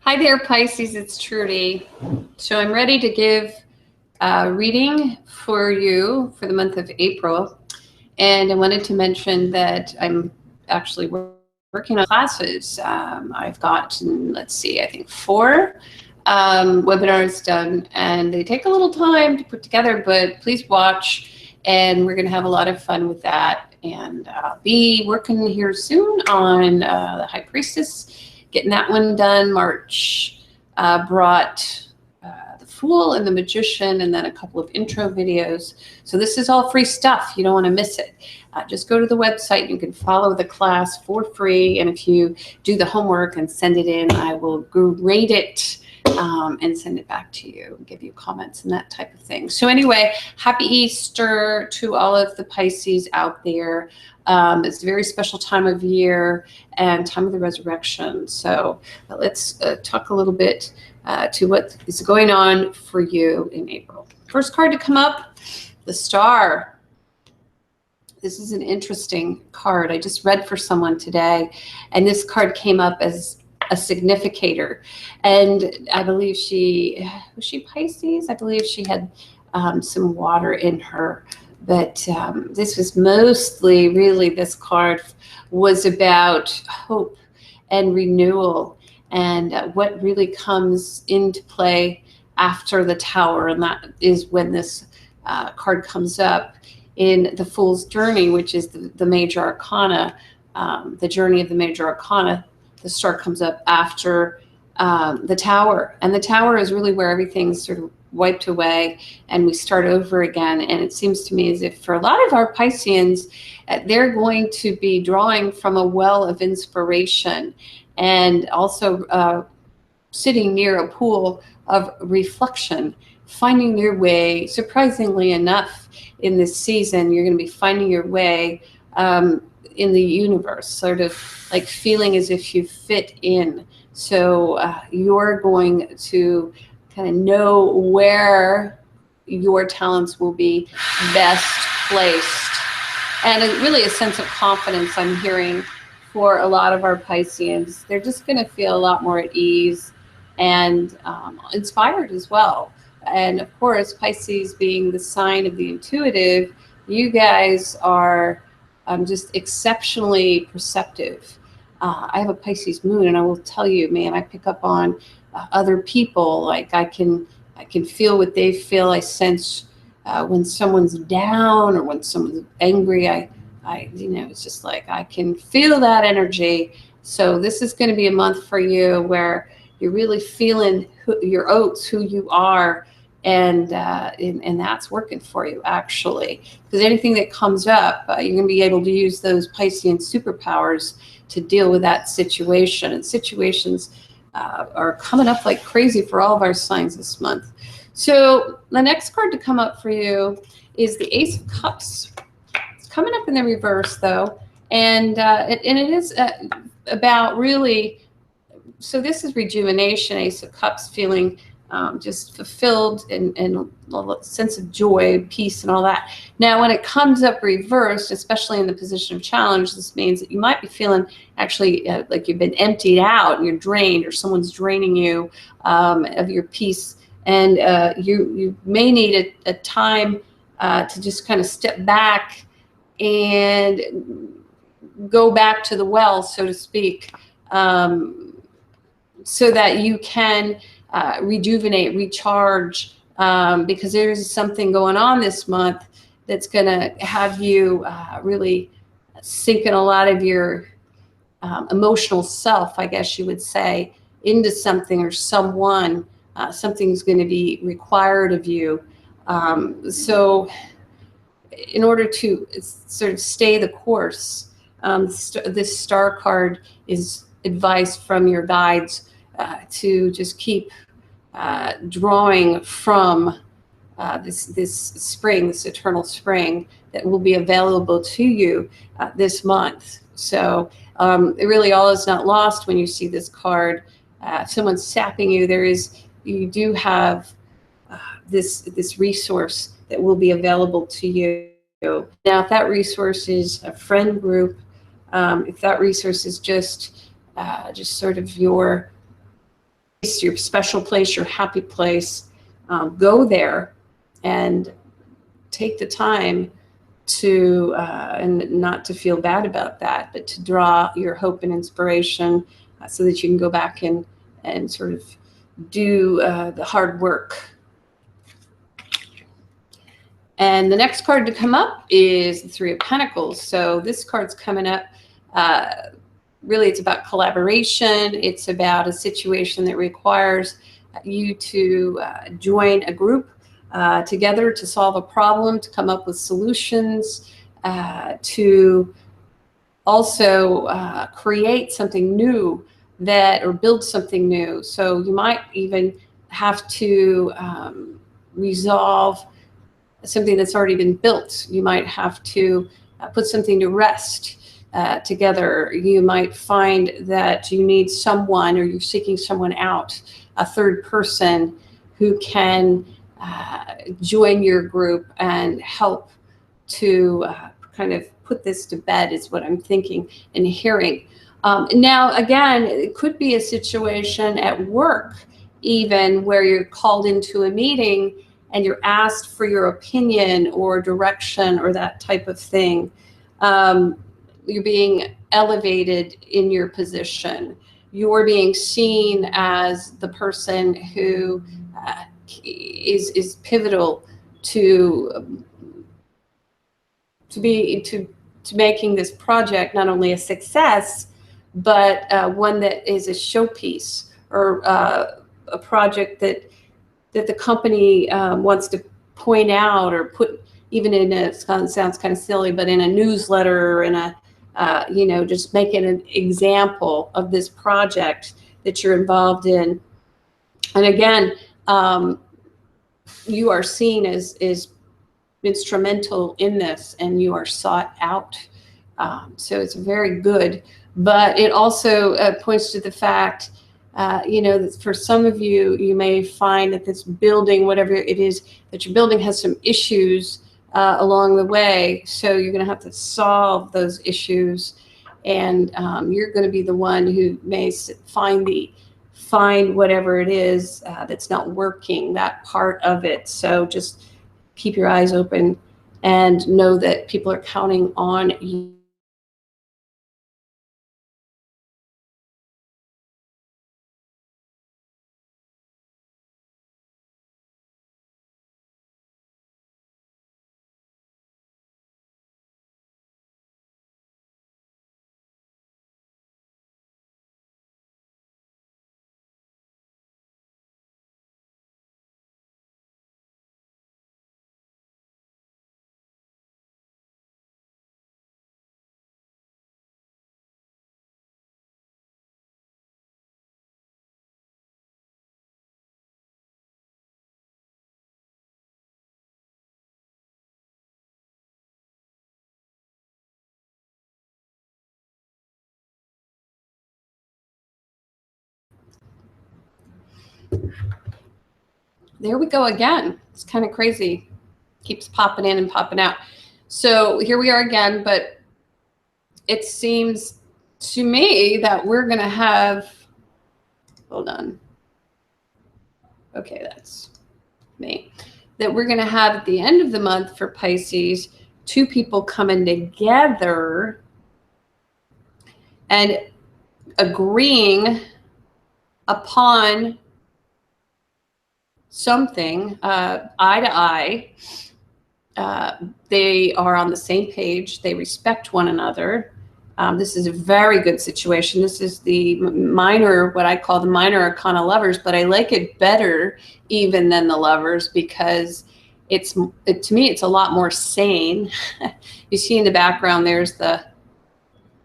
Hi there, Pisces, it's Trudy. So I'm ready to give a reading for you for the month of April. And I wanted to mention that I'm actually working on classes. I've got, let's see, I think 4 webinars done, and they take a little time to put together, but please watch, and we're going to have a lot of fun with that. And I'll be working here soon on the High Priestess, getting that one done. March brought the Fool and the Magician, and then a couple of intro videos. So this is all free stuff. You don't want to miss it. Just go to the website. You can follow the class for free. And if you do the homework and send it in, I will grade it and send it back to you, give you comments and that type of thing. So anyway, happy Easter to all of the Pisces out there. It's a very special time of year and time of the resurrection. So let's talk a little bit to what is going on for you in April. First card to come up, the Star. This is an interesting card. I just read for someone today, and this card came up as a significator. And I believe was she Pisces? I believe she had some water in her. But this was mostly, really, this card was about hope and renewal and what really comes into play after the Tower. And that is when this card comes up in the Fool's Journey, which is the major arcana, the journey of the major arcana. The Star comes up after the Tower. And the Tower is really where everything's sort of wiped away and we start over again. And it seems to me as if for a lot of our Pisceans, they're going to be drawing from a well of inspiration and also sitting near a pool of reflection, finding your way. Surprisingly enough, in this season, you're going to be finding your way in the universe, sort of like feeling as if you fit in. So you're going to kind of know where your talents will be best placed. And really a sense of confidence I'm hearing for a lot of our Pisceans. They're just going to feel a lot more at ease and inspired as well. And of course, Pisces being the sign of the intuitive, you guys are just exceptionally perceptive. I have a Pisces moon, and I will tell you, man, I pick up on other people. Like I can feel what they feel. I sense when someone's down or when someone's angry. I it's just like I can feel that energy. So this is going to be a month for you where you're really feeling your oats, who you are. And that's working for you, actually, because anything that comes up, you're going to be able to use those Piscean superpowers to deal with that situation. And situations are coming up like crazy for all of our signs this month. So the next card to come up for you is the Ace of Cups. It's coming up in the reverse, though, and it is about really. So this is rejuvenation, Ace of Cups, feeling just fulfilled and a sense of joy, peace, and all that. Now, when it comes up reversed, especially in the position of challenge, this means that you might be feeling actually like you've been emptied out and you're drained, or someone's draining you of your peace. And you may need a time to just kind of step back and go back to the well, so to speak, so that you can rejuvenate, recharge, because there's something going on this month that's going to have you really sink in a lot of your emotional self, I guess you would say, into something or someone. Something's going to be required of you. So in order to sort of stay the course, this Star card is advice from your guides to just keep drawing from this spring, this eternal spring that will be available to you this month. So it really all is not lost when you see this card. Someone's sapping you. You do have this resource that will be available to you. Now, if that resource is a friend group, if that resource is just sort of your your special place, your happy place. Go there and take the time to, and not to feel bad about that, but to draw your hope and inspiration so that you can go back and sort of do the hard work. And the next card to come up is the Three of Pentacles. So this card's coming up. Really, it's about collaboration. It's about a situation that requires you to join a group together to solve a problem, to come up with solutions, to also create something new or build something new. So you might even have to resolve something that's already been built. You might have to put something to rest together. You might find that you need someone, or you're seeking someone out, a third person who can join your group and help to kind of put this to bed, is what I'm thinking and hearing. Now, again, it could be a situation at work, even, where you're called into a meeting and you're asked for your opinion or direction or that type of thing. You're being elevated in your position. You're being seen as the person who is pivotal to making this project not only a success, but one that is a showpiece, or a project that the company wants to point out, or put even in a, it sounds kind of silly, but in a newsletter, in a just make it an example of this project that you're involved in. And again, you are seen as instrumental in this, and you are sought out. So it's very good, but it also points to the fact, that for some of you, you may find that this building, whatever it is that you're building, has some issues along the way. So you're going to have to solve those issues, and you're going to be the one who may find whatever it is that's not working, that part of it. So just keep your eyes open and know that people are counting on you. There we go again. It's kind of crazy. Keeps popping in and popping out. So here we are again, but it seems to me that we're going to have, hold on. Okay, that's me. That we're going to have at the end of the month for Pisces, two people coming together and agreeing upon something eye to eye. They are on the same page. They respect one another. This is a very good situation. This is the minor, what I call the minor arcana lovers, but I like it better even than the lovers, because to me, it's a lot more sane. You see in the background, there's the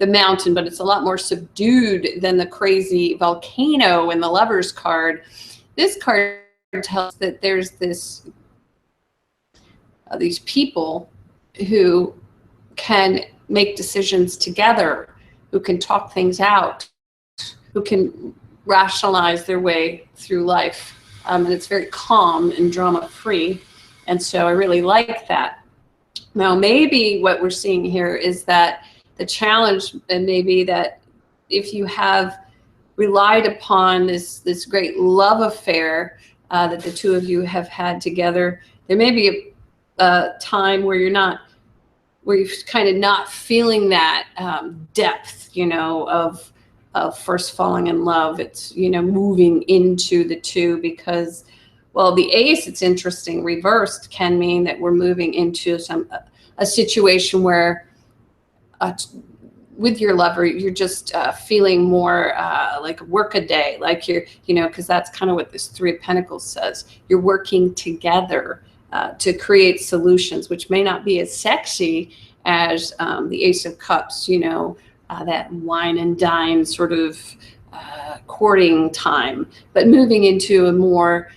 mountain, but it's a lot more subdued than the crazy volcano in the lovers card. This card tells that there's these people who can make decisions together, who can talk things out, who can rationalize their way through life. And it's very calm and drama-free. And so I really like that. Now, maybe what we're seeing here is that the challenge may be that if you have relied upon this great love affair that the two of you have had together. There may be a time where you're kind of not feeling that depth, of first falling in love. It's, moving into the two because, well, the ace, it's interesting, reversed can mean that we're moving into a situation where with your lover, you're just feeling more like work a day, like because that's kind of what this Three of Pentacles says. You're working together to create solutions, which may not be as sexy as the Ace of Cups, that wine and dine sort of courting time, but moving into a more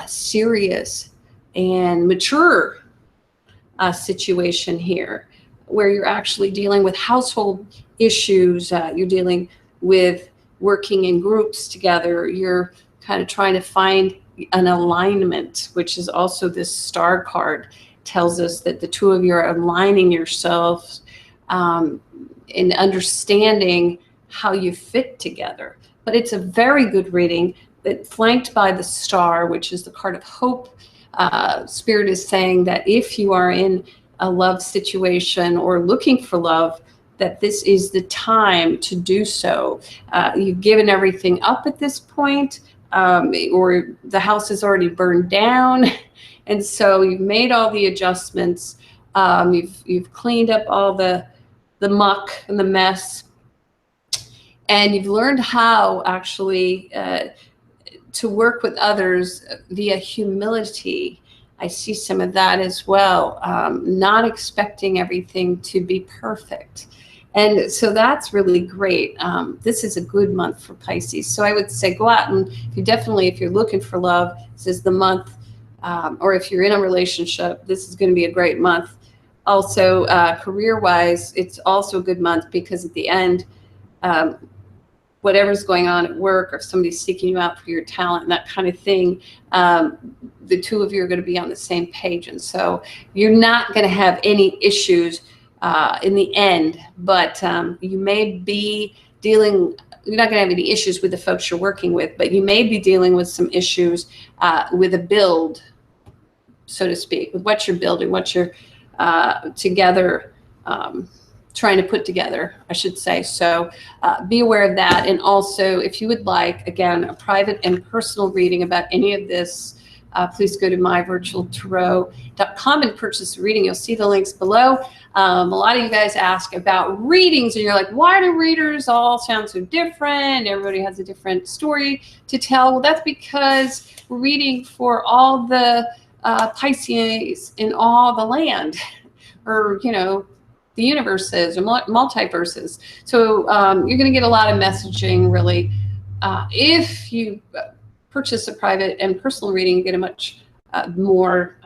serious and mature situation here, where you're actually dealing with household issues. You're dealing with working in groups together. You're kind of trying to find an alignment, which is also this Star card tells us that the two of you are aligning yourselves in understanding how you fit together. But it's a very good reading, that flanked by the Star, which is the card of hope. Spirit is saying that if you are in a love situation or looking for love, that this is the time to do so. You've given everything up at this point, or the house is already burned down. And so you've made all the adjustments. You've cleaned up all the muck and the mess. And you've learned how actually to work with others via humility. I see some of that as well. Not expecting everything to be perfect. And so that's really great. This is a good month for Pisces. So I would say go out and if you're looking for love, this is the month. Or if you're in a relationship, this is going to be a great month. Also, career-wise, it's also a good month because at the end, whatever's going on at work, or if somebody's seeking you out for your talent and that kind of thing, the two of you are going to be on the same page. And so you're not going to have any issues in the end, but you may be you're not going to have any issues with the folks you're working with, but you may be dealing with some issues with a build, so to speak, with what you're building, what you're together, trying to put together, I should say. So be aware of that. And also, if you would like, again, a private and personal reading about any of this, please go to myvirtualtarot.com and purchase a reading. You'll see the links below. A lot of you guys ask about readings, and you're like, why do readers all sound so different? Everybody has a different story to tell. Well, that's because we're reading for all the Pisces in all the land, or, the universes or multiverses. So you're going to get a lot of messaging, really. If you purchase a private and personal reading, you get a much more,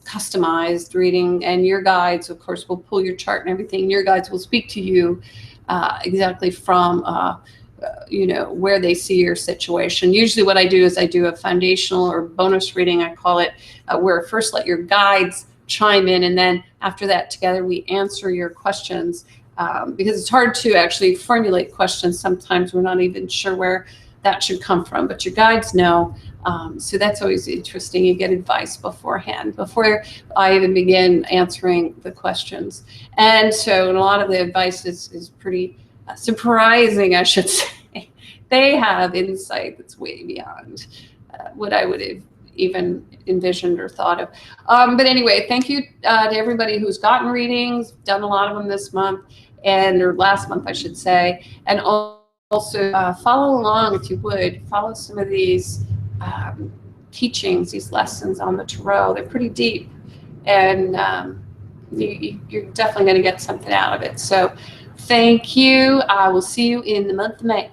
customized reading, and your guides, of course, will pull your chart and everything. Your guides will speak to you exactly from, where they see your situation. Usually what I do is I do a foundational or bonus reading, I call it, where first let your guides chime in, and then after that together we answer your questions, because it's hard to actually formulate questions. Sometimes we're not even sure where that should come from, but your guides know. So that's always interesting. You get advice beforehand, before I even begin answering the questions. And so a lot of the advice is pretty surprising, I should say. They have insight that's way beyond what I would have even envisioned or thought of. But anyway, thank you to everybody who's gotten readings, done a lot of them this month, or last month, I should say. And also follow along, if you would, follow some of these teachings, these lessons on the tarot. They're pretty deep, and you're definitely going to get something out of it. So thank you. I will see you in the month of May.